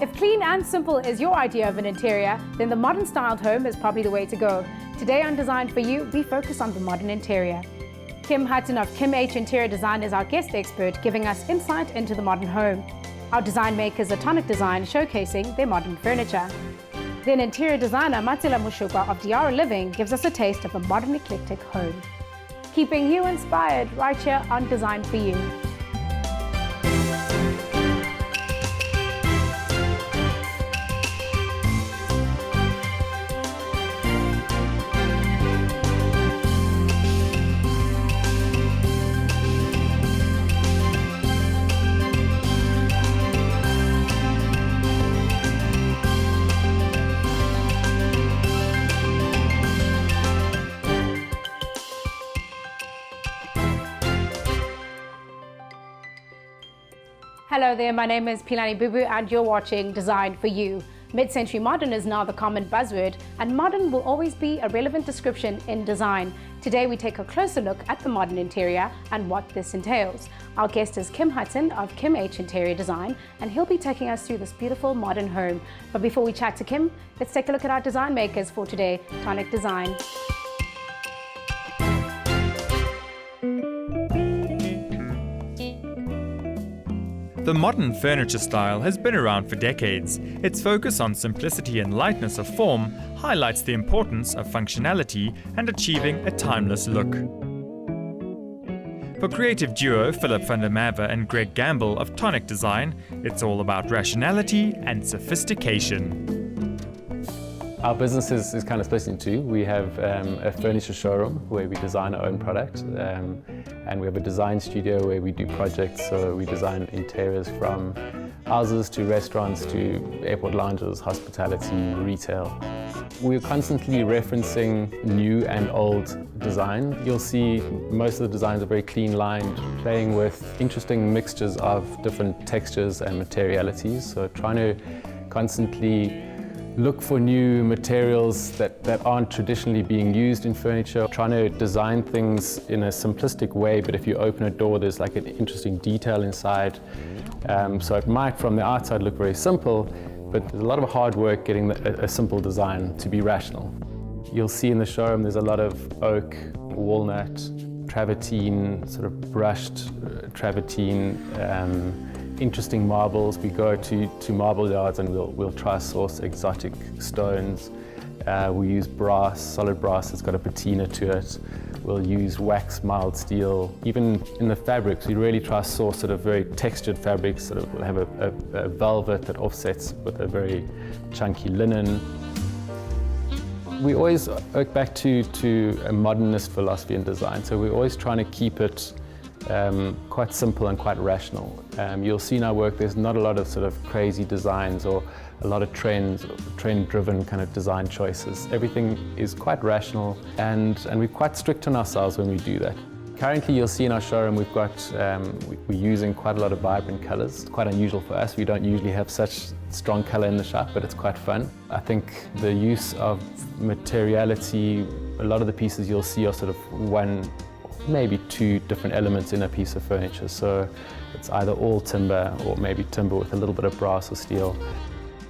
If clean and simple is your idea of an interior, then the modern styled home is probably the way to go. Today on Design for You, we focus on the modern interior. Kim Hutton of Kim H Interior Design is our guest expert, giving us insight into the modern home. Our design makers are Tonic Design, showcasing their modern furniture. Then interior designer Matsela of Diaro Living gives us a taste of a modern eclectic home. Keeping you inspired right here on Design for You. Hello there, my name is Pilani Bubu and you're watching Design for You. Mid-century modern is now the common buzzword, and modern will always be a relevant description in design. Today we take a closer look at the modern interior and what this entails. Our guest is Kim Hutton of Kim H Interior Design, and he'll be taking us through this beautiful modern home. But before we chat to Kim, let's take a look at our design makers for today, Tonic Design. The modern furniture style has been around for decades. Its focus on simplicity and lightness of form highlights the importance of functionality and achieving a timeless look. For creative duo Philip van der Merwe and Greg Gamble of Tonic Design, it's all about rationality and sophistication. Our business is kind of split in two. We have a furniture showroom where we design our own product, and we have a design studio where we do projects. So we design interiors from houses to restaurants to airport lounges, hospitality, retail. We're constantly referencing new and old design. You'll see most of the designs are very clean lined, playing with interesting mixtures of different textures and materialities. So trying to constantly look for new materials that aren't traditionally being used in furniture, trying to design things in a simplistic way, but if you open a door there's like an interesting detail inside. So it might from the outside look very simple, but there's a lot of hard work getting a simple design to be rational. You'll see in the showroom there's a lot of oak, walnut, travertine, sort of brushed travertine, interesting marbles. We go to marble yards and we'll try source exotic stones. We use brass, solid brass that's got a patina to it. We'll use wax mild steel. Even in the fabrics, we really try to source sort of very textured fabrics. Sort of we'll have a velvet that offsets with a very chunky linen. We always work back to a modernist philosophy in design, so we're always trying to keep it quite simple and quite rational. You'll see in our work there's not a lot of sort of crazy designs or a lot of trend-driven kind of design choices. Everything is quite rational, and we're quite strict on ourselves when we do that. Currently you'll see in our showroom we're using quite a lot of vibrant colors. It's quite unusual for us. We don't usually have such strong color in the shop, but it's quite fun. I think the use of materiality, a lot of the pieces you'll see are sort of one, maybe two different elements in a piece of furniture. So it's either all timber or maybe timber with a little bit of brass or steel.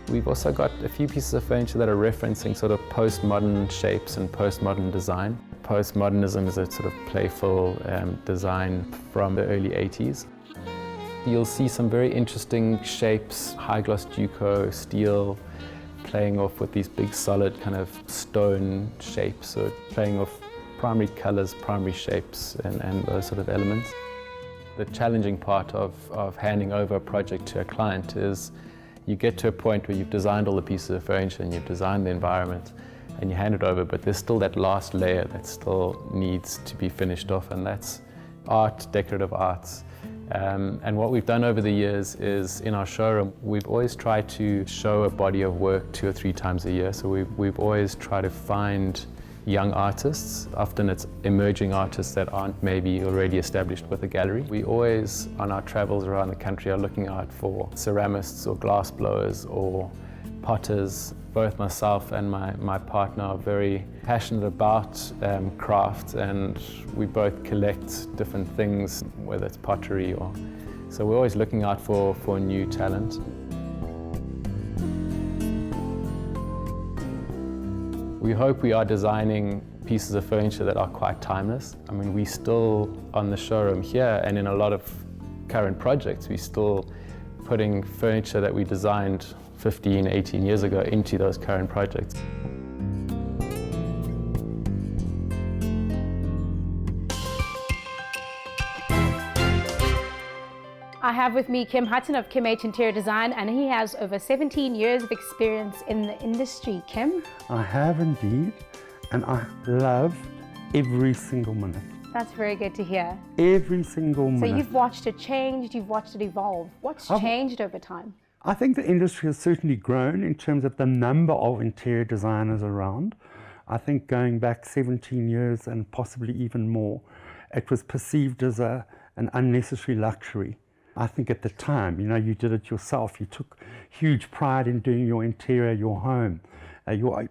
We've also got a few pieces of furniture that are referencing sort of postmodern shapes and postmodern design. Postmodernism is a sort of playful design from the early 80s. You'll see some very interesting shapes, high gloss Duco, steel, playing off with these big solid kind of stone shapes, so playing off primary colors, primary shapes, and those sort of elements. The challenging part of handing over a project to a client is you get to a point where you've designed all the pieces of furniture and you've designed the environment and you hand it over, but there's still that last layer that still needs to be finished off, and that's art, decorative arts. And what we've done over the years is in our showroom, we've always tried to show a body of work 2 or 3 times a year. So we've always tried to find young artists. Often it's emerging artists that aren't maybe already established with a gallery. We always, on our travels around the country, are looking out for ceramists or glass blowers or potters. Both myself and my partner are very passionate about craft, and we both collect different things, whether it's pottery or... So we're always looking out for new talent. We hope we are designing pieces of furniture that are quite timeless. I mean, we still, on the showroom here and in a lot of current projects, we're still putting furniture that we designed 15, 18 years ago into those current projects. I have with me Kim Hutton of Kim H Interior Design, and he has over 17 years of experience in the industry. Kim? I have indeed, and I loved every single minute. That's very good to hear. Every single minute. So you've watched it change, you've watched it evolve. What's changed over time? I think the industry has certainly grown in terms of the number of interior designers around. I think going back 17 years and possibly even more, it was perceived as an unnecessary luxury. I think at the time, you know, you did it yourself. You took huge pride in doing your interior, your home,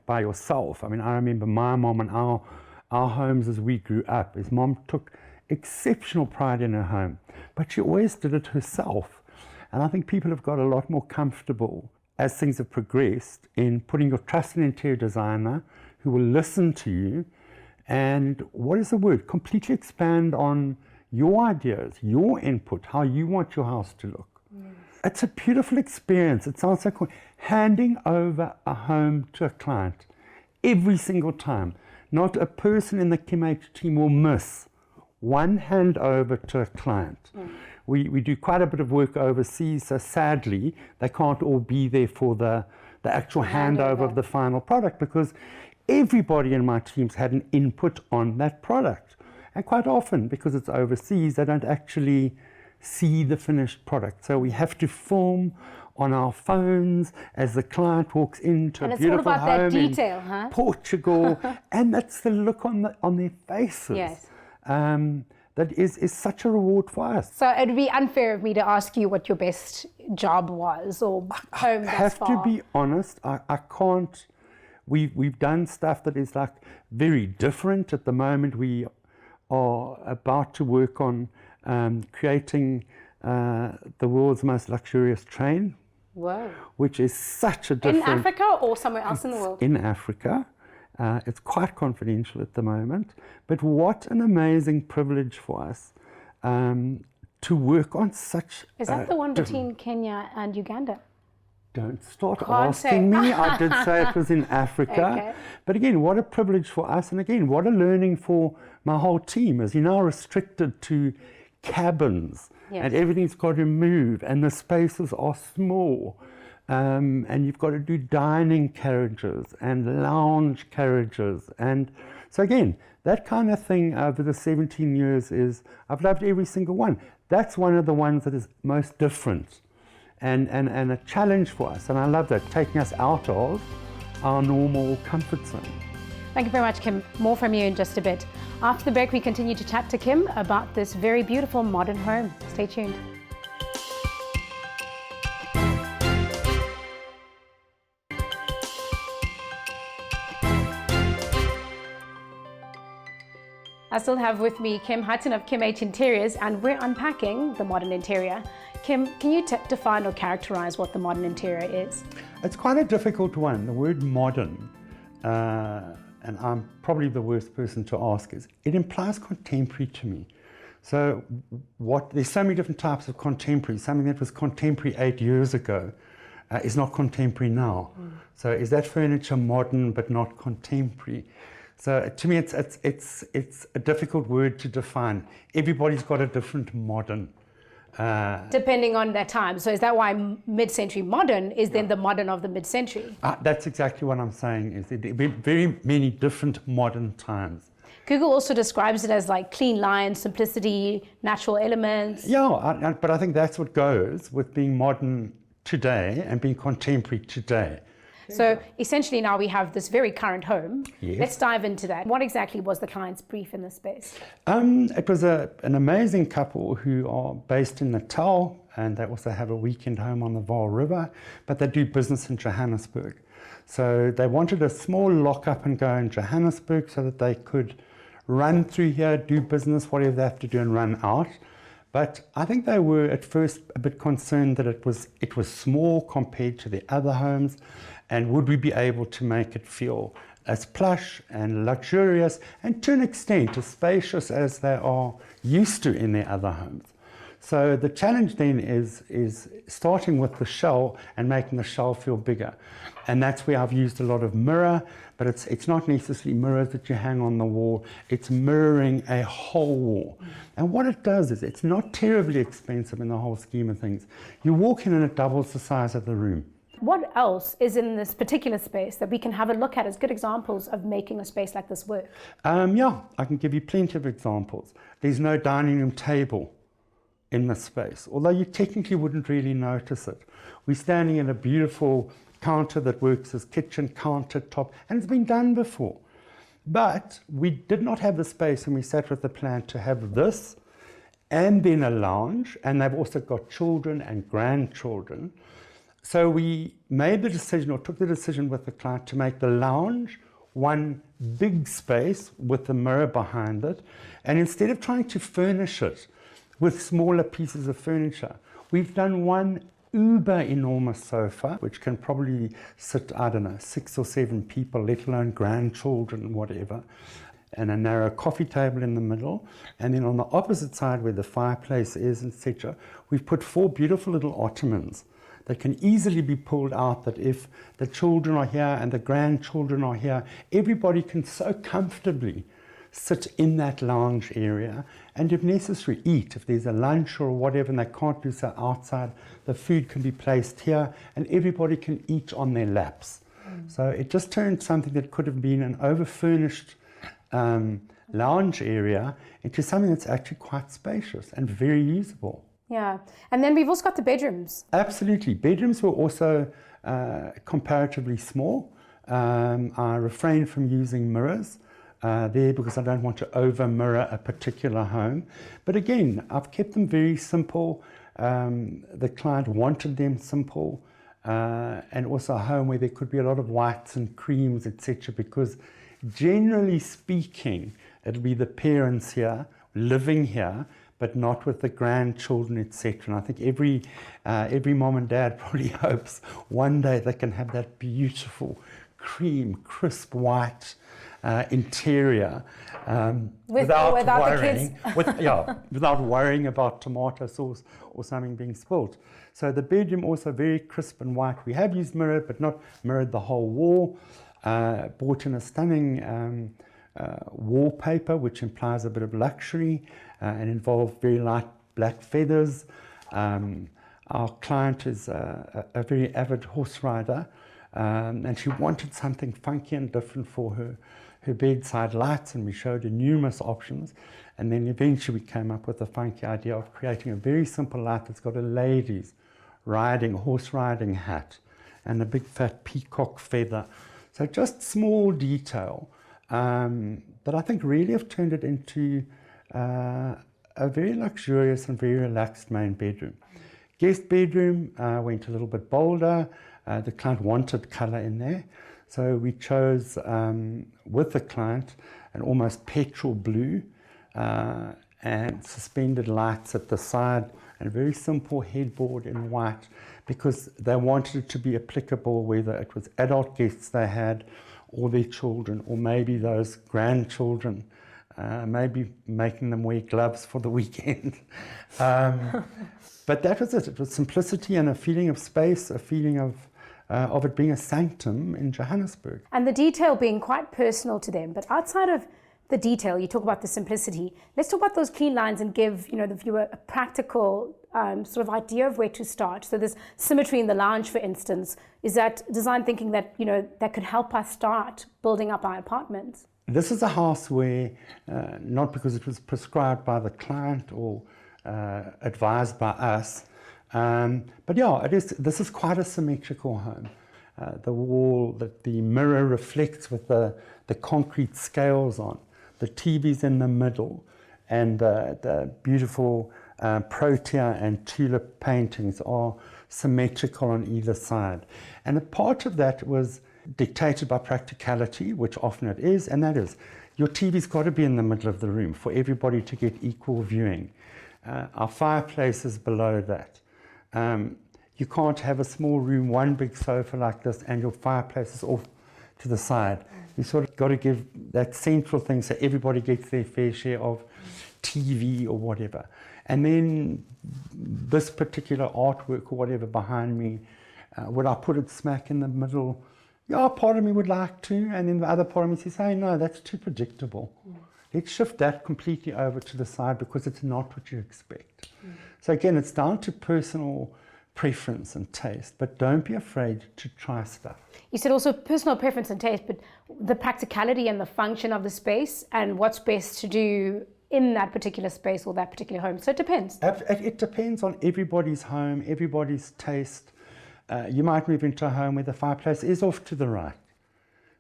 by yourself. I mean, I remember my mom and our homes as we grew up. His mom took exceptional pride in her home, but she always did it herself. And I think people have got a lot more comfortable as things have progressed in putting your trust in an interior designer who will listen to you and, what is the word, completely expand on your ideas, your input, how you want your house to look. Yes. It's a beautiful experience. It sounds so cool. Handing over a home to a client every single time. Not a person in the Kim H team will miss one handover to a client. We do quite a bit of work overseas, so sadly, they can't all be there for the actual handover of the final product, because everybody in my teams had an input on that product. And quite often, because it's overseas, they don't actually see the finished product. So we have to film on our phones as the client walks into a beautiful home in Portugal, and that's the look on their faces. Yes. That is such a reward for us. So it would be unfair of me to ask you what your best job was or home thus far. I have to be honest, I can't. We've done stuff that is like very different. At the moment, we are about to work on creating the world's most luxurious train. Whoa. Which is such a different... In Africa or somewhere else in the world? In Africa. It's quite confidential at the moment. But what an amazing privilege for us to work on such... Is that the one between Kenya and Uganda? Don't start asking me. I did say it was in Africa. Okay. But again, what a privilege for us. And again, what a learning for my whole team, as you're now restricted to cabins. Yes. And everything's got to move and the spaces are small. And you've got to do dining carriages and lounge carriages. And so again, that kind of thing over the 17 years is, I've loved every single one. That's one of the ones that is most different. And a challenge for us, and I love that, taking us out of our normal comfort zone. Thank you very much, Kim. More from you in just a bit. After the break, we continue to chat to Kim about this very beautiful modern home. Stay tuned. I still have with me Kim Hutton of Kim H Interiors, and we're unpacking the modern interior. Kim, can you define or characterize what the modern interior is? It's quite a difficult one. The word modern, and I'm probably the worst person to ask, is it implies contemporary to me. So there's so many different types of contemporary. Something that was contemporary 8 years ago is not contemporary now. So is that furniture modern but not contemporary? So to me, it's a difficult word to define. Everybody's got a different modern. Depending on their time. So is that why mid-century modern is then the modern of the mid-century? That's exactly what I'm saying. Is very many different modern times. Google also describes it as like clean lines, simplicity, natural elements. Yeah, but I think that's what goes with being modern today and being contemporary today. So essentially now we have this very current home. Yes. Let's dive into that. What exactly was the client's brief in this space? It was an amazing couple who are based in Natal, and they also have a weekend home on the Vaal River, but they do business in Johannesburg. So they wanted a small lock-up and go in Johannesburg so that they could run through here, do business, whatever they have to do, and run out. But I think they were at first a bit concerned that it was small compared to the other homes, and would we be able to make it feel as plush and luxurious and to an extent as spacious as they are used to in their other homes. So the challenge then is starting with the shell and making the shell feel bigger. And that's where I've used a lot of mirror, but it's not necessarily mirrors that you hang on the wall, it's mirroring a whole wall. And what it does is it's not terribly expensive in the whole scheme of things. You walk in and it doubles the size of the room. What else is in this particular space that we can have a look at as good examples of making a space like this work? Yeah, I can give you plenty of examples. There's no dining room table in this space, although you technically wouldn't really notice it. We're standing in a beautiful counter that works as kitchen countertop, and it's been done before. But we did not have the space when we sat with the plan to have this and then a lounge, and they've also got children and grandchildren. So we made the decision, or took the decision with the client, to make the lounge one big space with the mirror behind it, and instead of trying to furnish it with smaller pieces of furniture, we've done one uber enormous sofa, which can probably sit, I don't know, 6 or 7 people, let alone grandchildren, whatever, and a narrow coffee table in the middle. And then on the opposite side where the fireplace is, etc., we've put 4 beautiful little ottomans that can easily be pulled out, that if the children are here and the grandchildren are here, everybody can so comfortably sit in that lounge area, and if necessary eat. If there's a lunch or whatever and they can't do so outside, the food can be placed here and everybody can eat on their laps. So it just turned something that could have been an over-furnished lounge area into something that's actually quite spacious and very usable. Yeah, and then we've also got the bedrooms. Absolutely. Bedrooms were also comparatively small. I refrained from using mirrors there because I don't want to over mirror a particular home. But again, I've kept them very simple. The client wanted them simple, and also a home where there could be a lot of whites and creams, etc., because generally speaking, it'll be the parents here living here, but not with the grandchildren, etc. And I think every mom and dad probably hopes one day they can have that beautiful cream, crisp white interior without worrying, without worrying about tomato sauce or something being spilt. So the bedroom also very crisp and white. We have used mirror, but not mirrored the whole wall. Bought in a stunning wallpaper, which implies a bit of luxury and involved very light black feathers. Our client is a very avid horse rider, and she wanted something funky and different for her bedside lights, and we showed her numerous options, and then eventually we came up with the funky idea of creating a very simple light that's got a lady's horse riding hat and a big fat peacock feather. So just small detail that I think really have turned it into a very luxurious and very relaxed main bedroom. Guest bedroom went a little bit bolder. The client wanted colour in there, so we chose with the client an almost petrol blue and suspended lights at the side and a very simple headboard in white, because they wanted it to be applicable whether it was adult guests they had or their children, or maybe those grandchildren, maybe making them wear gloves for the weekend. But that was it. It was simplicity and a feeling of space, a feeling of it being a sanctum in Johannesburg. And the detail being quite personal to them. But outside of the detail, you talk about the simplicity. Let's talk about those clean lines and give the viewer a practical sort of idea of where to start. So there's symmetry in the lounge, for instance. Is that design thinking that that could help us start building up our apartments? This is a house where, not because it was prescribed by the client or advised by us, but yeah, this is quite a symmetrical home. The wall that the mirror reflects with the concrete scales on, the TV's in the middle, and the beautiful protea and tulip paintings are symmetrical on either side. And a part of that was dictated by practicality, which often it is, and that is your TV's got to be in the middle of the room for everybody to get equal viewing. Our fireplace is below that. You can't have a small room, one big sofa like this, and your fireplace is off to the side. You sort of got to give that central thing so everybody gets their fair share of TV or whatever. And then this particular artwork or whatever behind me, would I put it smack in the middle? Yeah, part of me would like to, and then the other part of me says, hey, no, that's too predictable. Let's shift that completely over to the side because it's not what you expect. So again, it's down to personal preference and taste, but don't be afraid to try stuff. You said also personal preference and taste, but the practicality and the function of the space and what's best to do in that particular space or that particular home. So it depends. It depends on everybody's home, everybody's taste. You might move into a home where the fireplace is off to the right.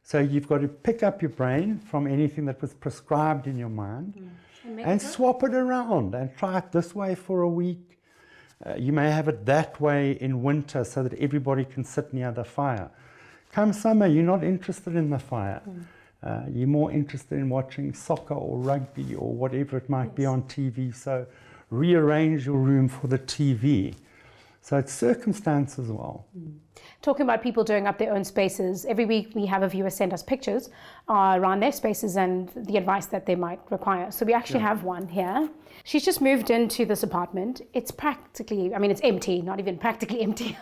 So you've got to pick up your brain from anything that was prescribed in your mind and swap it around and try it this way for a week. You may have it that way in winter so that everybody can sit near the fire. Come summer, you're not interested in the fire. You're more interested in watching soccer or rugby or whatever it might be on TV. So rearrange your room for the TV. So it's circumstance as well. Talking about people doing up their own spaces, every week we have a viewer send us pictures around their spaces and the advice that they might require. So we actually have one here. She's just moved into this apartment. It's practically, I mean, it's empty, not even practically empty.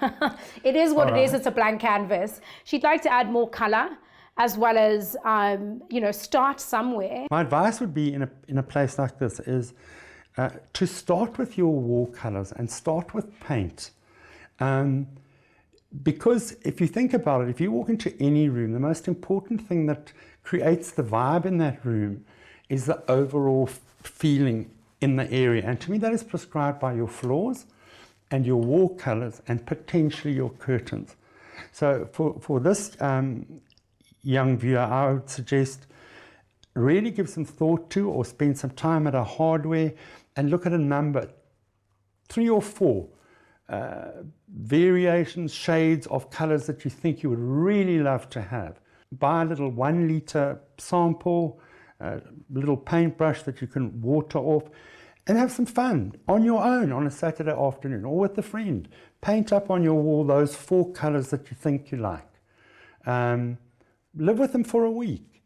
It is what it is, it's a blank canvas. She'd like to add more color as well as, start somewhere. My advice would be in a place like this is to start with your wall colors and start with paint. Because if you think about it, if you walk into any room, the most important thing that creates the vibe in that room is the overall feeling in the area. And to me, that is prescribed by your floors and your wall colors and potentially your curtains. So for this young viewer, I would suggest really give some thought to or spend some time at a hardware and look at a number, 3 or 4 variations, shades of colors that you think you would really love to have. Buy a little 1 liter sample, a little paintbrush that you can water off, and have some fun on your own on a Saturday afternoon or with a friend. Paint up on your wall those 4 colors that you think you like. Live with them for a week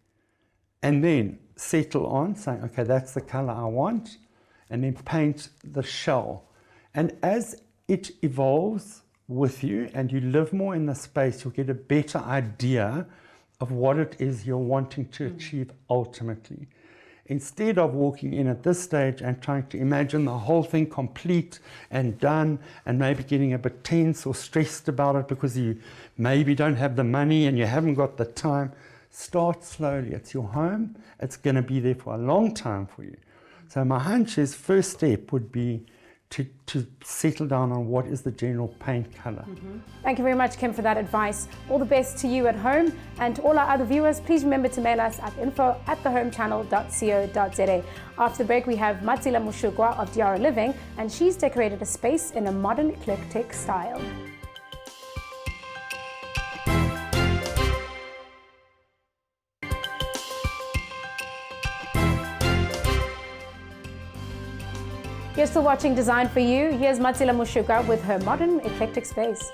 and then settle on saying, okay, that's the color I want, and then paint the shell. And as it evolves with you and you live more in the space, you'll get a better idea of what it is you're wanting to achieve ultimately. Instead of walking in at this stage and trying to imagine the whole thing complete and done and maybe getting a bit tense or stressed about it because you maybe don't have the money and you haven't got the time, start slowly. It's your home. It's going to be there for a long time for you. So my hunch is first step would be to settle down on what is the general paint color. Thank you very much, Kim, for that advice. All the best to you at home, and to all our other viewers, please remember to mail us at info@thehomechannel.co.za. After the break, we have Matsela Moshokoa of Diaro Living, and she's decorated a space in a modern eclectic style. You're still watching Design for You. Here's Matsela Moshokoa with her modern eclectic space.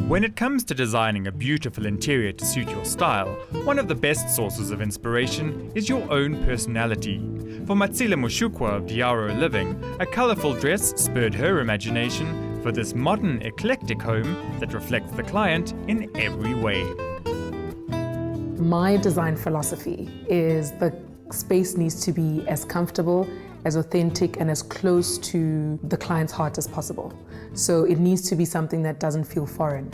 When it comes to designing a beautiful interior to suit your style, one of the best sources of inspiration is your own personality. For Matsela Moshokoa of Diaro Living, a colourful dress spurred her imagination for this modern eclectic home that reflects the client in every way. My design philosophy is the space needs to be as comfortable, as authentic, and as close to the client's heart as possible. So it needs to be something that doesn't feel foreign.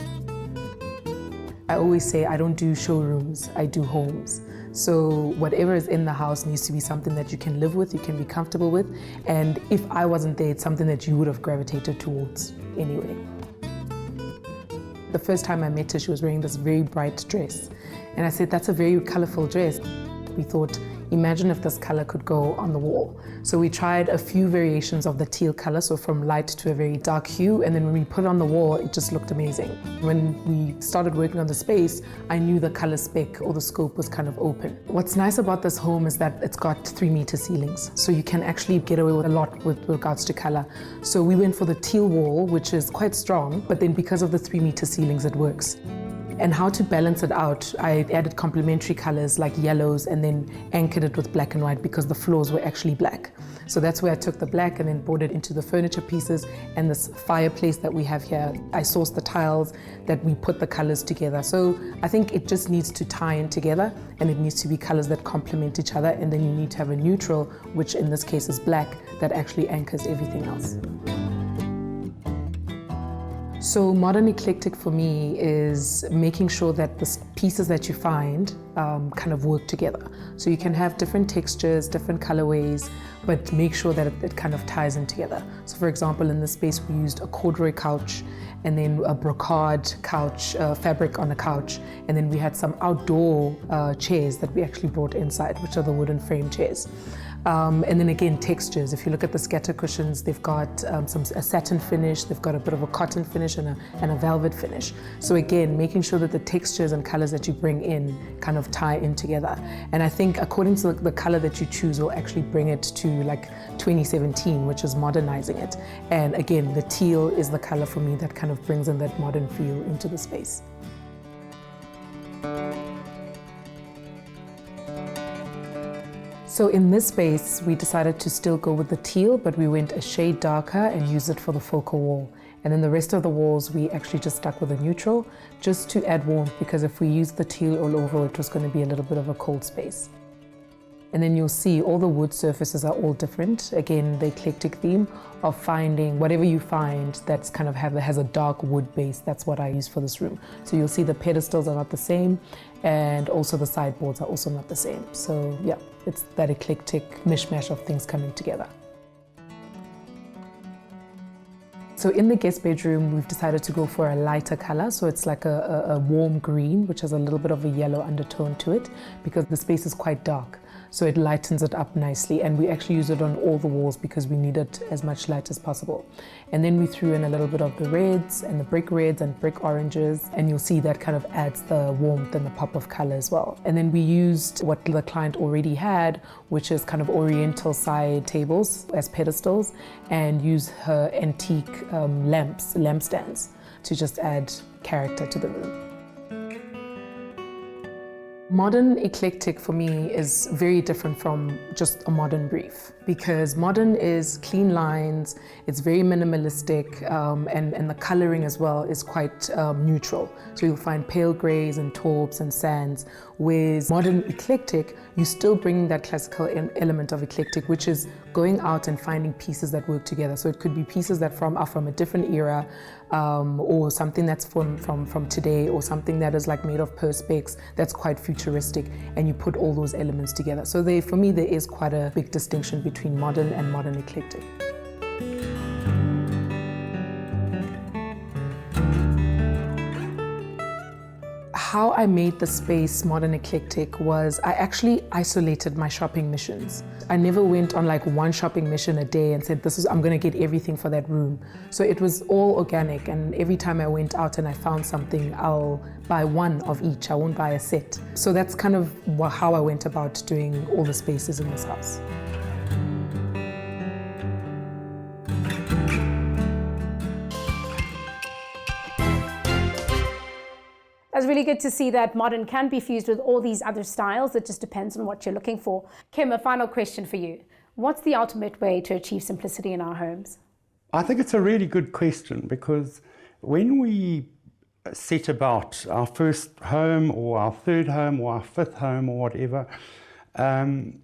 I always say I don't do showrooms, I do homes. So whatever is in the house needs to be something that you can live with, you can be comfortable with, and if I wasn't there, it's something that you would have gravitated towards anyway. The first time I met her, she was wearing this very bright dress. And I said, that's a very colorful dress. We thought, imagine if this color could go on the wall. So we tried a few variations of the teal color, so from light to a very dark hue, and then when we put it on the wall, it just looked amazing. When we started working on the space, I knew the color spec or the scope was kind of open. What's nice about this home is that it's got 3-meter ceilings, so you can actually get away with a lot with regards to color. So we went for the teal wall, which is quite strong, but then because of the 3-meter ceilings, it works. And how to balance it out, I added complementary colors like yellows and then anchored it with black and white because the floors were actually black. So that's where I took the black and then brought it into the furniture pieces and this fireplace that we have here. I sourced the tiles that we put the colors together. So I think it just needs to tie in together and it needs to be colors that complement each other, and then you need to have a neutral, which in this case is black, that actually anchors everything else. So modern eclectic for me is making sure that the pieces that you find kind of work together. So you can have different textures, different colorways, but make sure that it kind of ties in together. So for example, in this space we used a corduroy couch and then a brocade couch, fabric on a couch, and then we had some outdoor chairs that we actually brought inside, which are the wooden frame chairs. And then again, textures. If you look at the scatter cushions, they've got a satin finish, they've got a bit of a cotton finish and a velvet finish. So again, making sure that the textures and colors that you bring in kind of tie in together. And I think according to the color that you choose will actually bring it to like 2017, which is modernizing it. And again, the teal is the color for me that kind of brings in that modern feel into the space. So in this space, we decided to still go with the teal, but we went a shade darker and used it for the focal wall. And then the rest of the walls, we actually just stuck with a neutral, just to add warmth, because if we used the teal all over, it was going to be a little bit of a cold space. And then you'll see all the wood surfaces are all different. Again, the eclectic theme of finding whatever you find that's kind of has a dark wood base. That's what I use for this room. So you'll see the pedestals are not the same, and also the sideboards are also not the same. So yeah, it's that eclectic mishmash of things coming together. So in the guest bedroom, we've decided to go for a lighter color. So it's like a warm green, which has a little bit of a yellow undertone to it, because the space is quite dark. So it lightens it up nicely, and we actually use it on all the walls because we need it as much light as possible. And then we threw in a little bit of the reds and the brick reds and brick oranges, and you'll see that kind of adds the warmth and the pop of color as well. And then we used what the client already had, which is kind of oriental side tables as pedestals, and use her antique lampstands to just add character to the room. Modern eclectic for me is very different from just a modern brief, because modern is clean lines, it's very minimalistic, and the coloring as well is quite neutral. So you'll find pale grays and taupes and sands, whereas modern eclectic, you still bring that classical element of eclectic, which is going out and finding pieces that work together. So it could be pieces that are from a different era, or something that's from today, or something that is like made of perspex that's quite futuristic, and you put all those elements together. So for me, there is quite a big distinction between modern and modern eclectic. How I made the space modern eclectic was I actually isolated my shopping missions. I never went on like one shopping mission a day and said, I'm gonna get everything for that room. So it was all organic, and every time I went out and I found something, I'll buy one of each, I won't buy a set. So that's kind of how I went about doing all the spaces in this house. It's really good to see that modern can be fused with all these other styles. It just depends on what you're looking for. Kim, a final question for you. What's the ultimate way to achieve simplicity in our homes? I think it's a really good question, because when we set about our first home or our third home or our fifth home or whatever,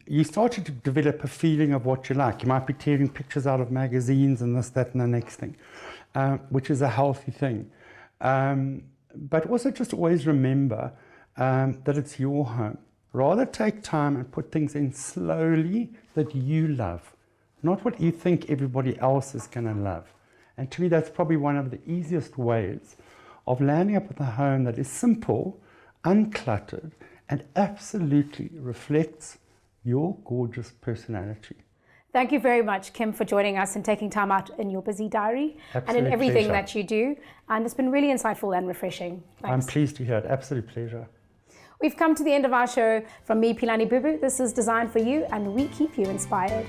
you started to develop a feeling of what you like. You might be tearing pictures out of magazines and this, that, and the next thing, which is a healthy thing. But also just always remember that it's your home. Rather take time and put things in slowly that you love, not what you think everybody else is going to love. And to me, that's probably one of the easiest ways of landing up with a home that is simple, uncluttered, and absolutely reflects your gorgeous personality. Thank you very much, Kim, for joining us and taking time out in your busy diary and Absolute in everything pleasure. that you do. And it's been really insightful and refreshing. I'm Thanks. pleased to hear it. Absolute pleasure. We've come to the end of our show. From me, Pilani Bubu, this is Design for You, and we keep you inspired.